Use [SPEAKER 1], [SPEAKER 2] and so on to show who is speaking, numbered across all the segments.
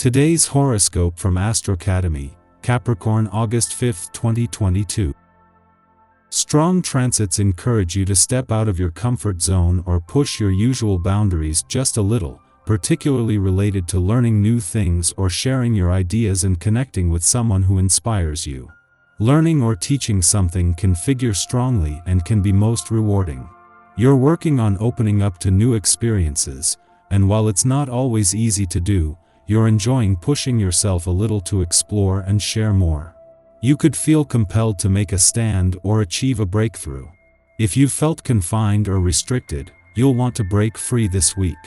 [SPEAKER 1] Today's horoscope from Astrocademy, Capricorn August 5, 2022. Strong transits encourage you to step out of your comfort zone or push your usual boundaries just a little, particularly related to learning new things or sharing your ideas and connecting with someone who inspires you. Learning or teaching something can figure strongly and can be most rewarding. You're working on opening up to new experiences, and while it's not always easy to do, you're enjoying pushing yourself a little to explore and share more. You could feel compelled to make a stand or achieve a breakthrough. If you felt confined or restricted, you'll want to break free this week.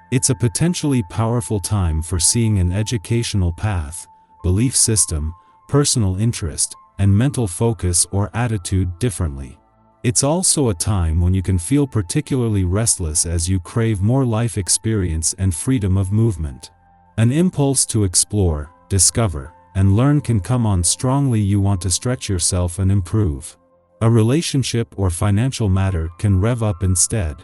[SPEAKER 1] It's a potentially powerful time for seeing an educational path, belief system, personal interest, and mental focus or attitude differently. It's also a time when you can feel particularly restless as you crave more life experience and freedom of movement. An impulse to explore, discover, and learn can come on strongly. You want to stretch yourself and improve. A relationship or financial matter can rev up instead.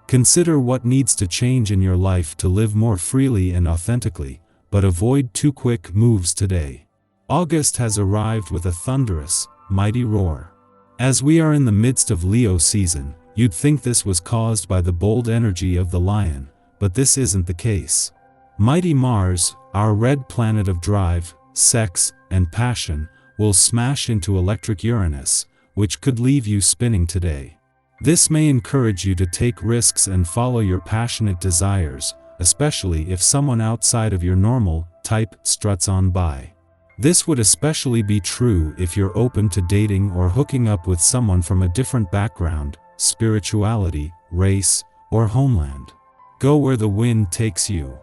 [SPEAKER 1] Consider what needs to change in your life to live more freely and authentically, but avoid too quick moves today. August has arrived with a thunderous, mighty roar. As we are in the midst of Leo season, you'd think this was caused by the bold energy of the lion, but this isn't the case. Mighty Mars, our red planet of drive, sex, and passion, will smash into electric Uranus, which could leave you spinning today. This may encourage you to take risks and follow your passionate desires, especially if someone outside of your normal type struts on by. This would especially be true if you're open to dating or hooking up with someone from a different background, spirituality, race, or homeland. Go where the wind takes you.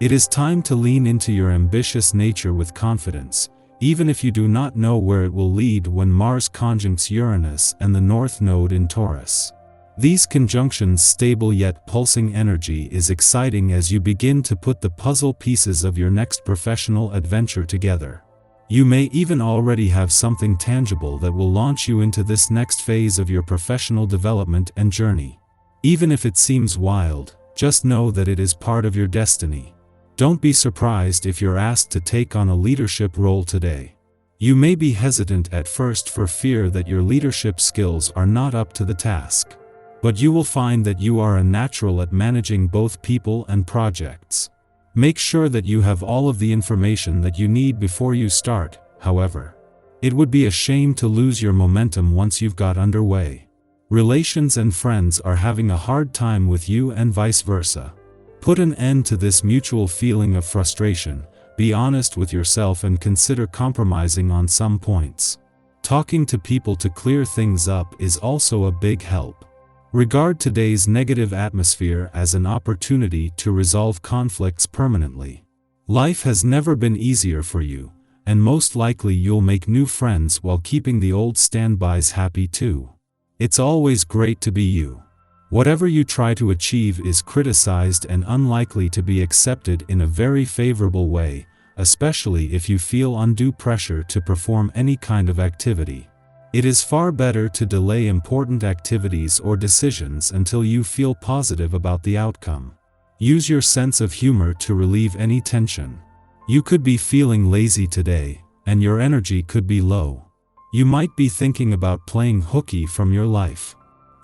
[SPEAKER 1] It is time to lean into your ambitious nature with confidence, even if you do not know where it will lead when Mars conjuncts Uranus and the North Node in Taurus. These conjunctions' stable yet pulsing energy is exciting as you begin to put the puzzle pieces of your next professional adventure together. You may even already have something tangible that will launch you into this next phase of your professional development and journey. Even if it seems wild, just know that it is part of your destiny. Don't be surprised if you're asked to take on a leadership role today. You may be hesitant at first for fear that your leadership skills are not up to the task. But you will find that you are a natural at managing both people and projects. Make sure that you have all of the information that you need before you start, however. It would be a shame to lose your momentum once you've got underway. Relations and friends are having a hard time with you and vice versa. Put an end to this mutual feeling of frustration, be honest with yourself and consider compromising on some points. Talking to people to clear things up is also a big help. Regard today's negative atmosphere as an opportunity to resolve conflicts permanently. Life has never been easier for you, and most likely you'll make new friends while keeping the old standbys happy too. It's always great to be you. Whatever you try to achieve is criticized and unlikely to be accepted in a very favorable way, especially if you feel undue pressure to perform any kind of activity. It is far better to delay important activities or decisions until you feel positive about the outcome. Use your sense of humor to relieve any tension. You could be feeling lazy today, and your energy could be low. You might be thinking about playing hooky from your life.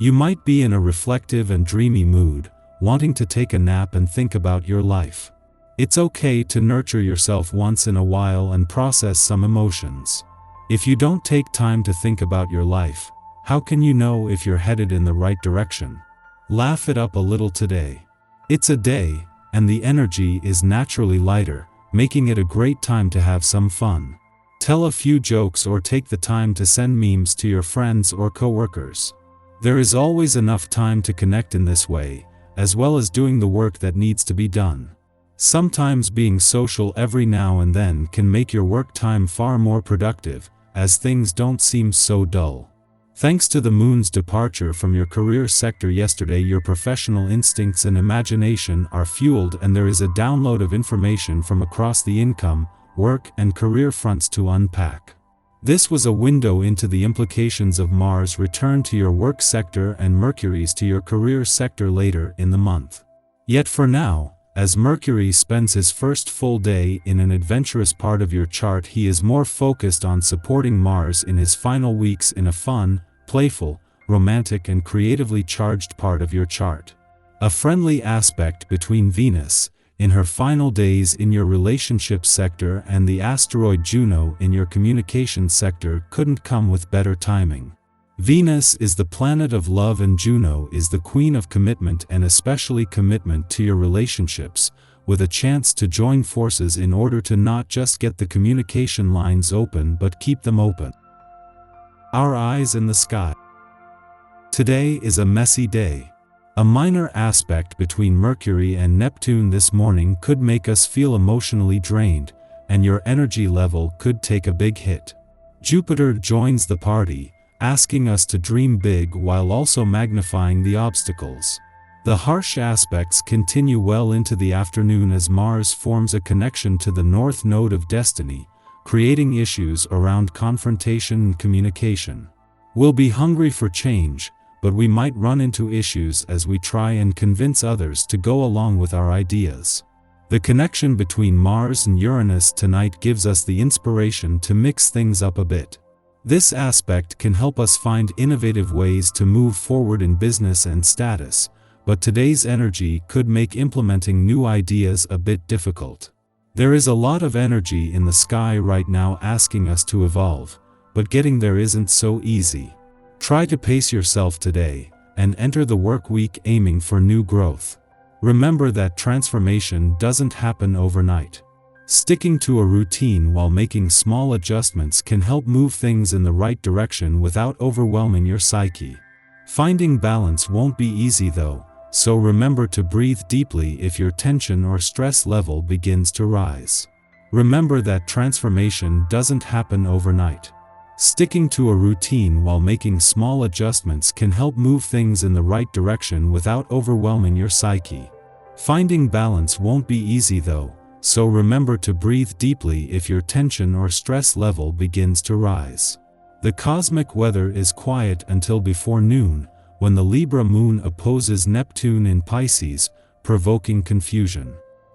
[SPEAKER 1] You might be in a reflective and dreamy mood, wanting to take a nap and think about your life. It's okay to nurture yourself once in a while and process some emotions. If you don't take time to think about your life, how can you know if you're headed in the right direction? Laugh it up a little today. It's a day, and the energy is naturally lighter, making it a great time to have some fun. Tell a few jokes or take the time to send memes to your friends or coworkers. There is always enough time to connect in this way, as well as doing the work that needs to be done. Sometimes being social every now and then can make your work time far more productive, as things don't seem so dull. Thanks to the moon's departure from your career sector yesterday, your professional instincts and imagination are fueled and there is a download of information from across the income, work, and career fronts to unpack. This was a window into the implications of Mars' return to your work sector and Mercury's to your career sector later in the month. Yet for now, As Mercury spends his first full day in an adventurous part of your chart, he is more focused on supporting Mars in his final weeks in a fun, playful, romantic and creatively charged part of your chart. A friendly aspect between Venus, in her final days in your relationship sector, and the asteroid Juno in your communication sector couldn't come with better timing. Venus is the planet of love and Juno is the queen of commitment, and especially commitment to your relationships, with a chance to join forces in order to not just get the communication lines open but keep them open. Our eyes in the sky. Today is a messy day. A minor aspect between Mercury and Neptune this morning could make us feel emotionally drained, and your energy level could take a big hit. Jupiter joins the party, asking us to dream big while also magnifying the obstacles. The harsh aspects continue well into the afternoon as Mars forms a connection to the North Node of Destiny, creating issues around confrontation and communication. We'll be hungry for change, but we might run into issues as we try and convince others to go along with our ideas. The connection between Mars and Uranus tonight gives us the inspiration to mix things up a bit. This aspect can help us find innovative ways to move forward in business and status, but today's energy could make implementing new ideas a bit difficult. There is a lot of energy in the sky right now asking us to evolve, but getting there isn't so easy. Try to pace yourself today, and enter the work week aiming for new growth. Remember that transformation doesn't happen overnight. Sticking to a routine while making small adjustments can help move things in the right direction without overwhelming your psyche. Finding balance won't be easy though, so remember to breathe deeply if your tension or stress level begins to rise. Remember that transformation doesn't happen overnight. Sticking to a routine while making small adjustments can help move things in the right direction without overwhelming your psyche. Finding balance won't be easy though, so remember to breathe deeply if your tension or stress level begins to rise. The cosmic weather is quiet until before noon, when the Libra moon opposes Neptune in Pisces, provoking confusion.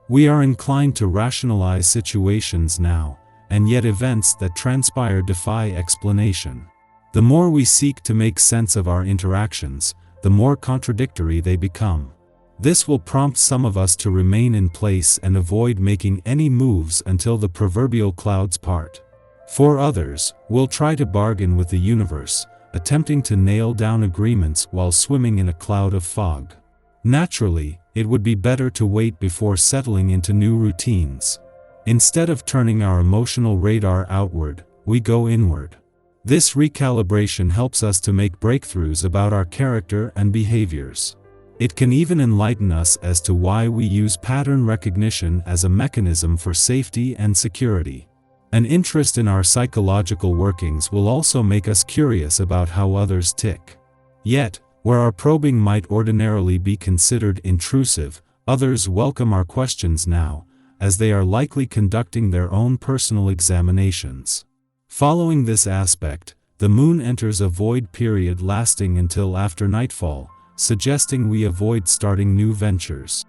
[SPEAKER 1] We are inclined to rationalize situations now, and yet events that transpire defy explanation. The more we seek to make sense of our interactions, the more contradictory they become. This will prompt some of us to remain in place and avoid making any moves until the proverbial clouds part. For others, we'll try to bargain with the universe, attempting to nail down agreements while swimming in a cloud of fog. Naturally, it would be better to wait before settling into new routines. Instead of turning our emotional radar outward, we go inward. This recalibration helps us to make breakthroughs about our character and behaviors. It can even enlighten us as to why we use pattern recognition as a mechanism for safety and security. An interest in our psychological workings will also make us curious about how others tick. Yet, where our probing might ordinarily be considered intrusive, others welcome our questions now, as they are likely conducting their own personal examinations. Following this aspect, the moon enters a void period lasting until after nightfall, suggesting we avoid starting new ventures.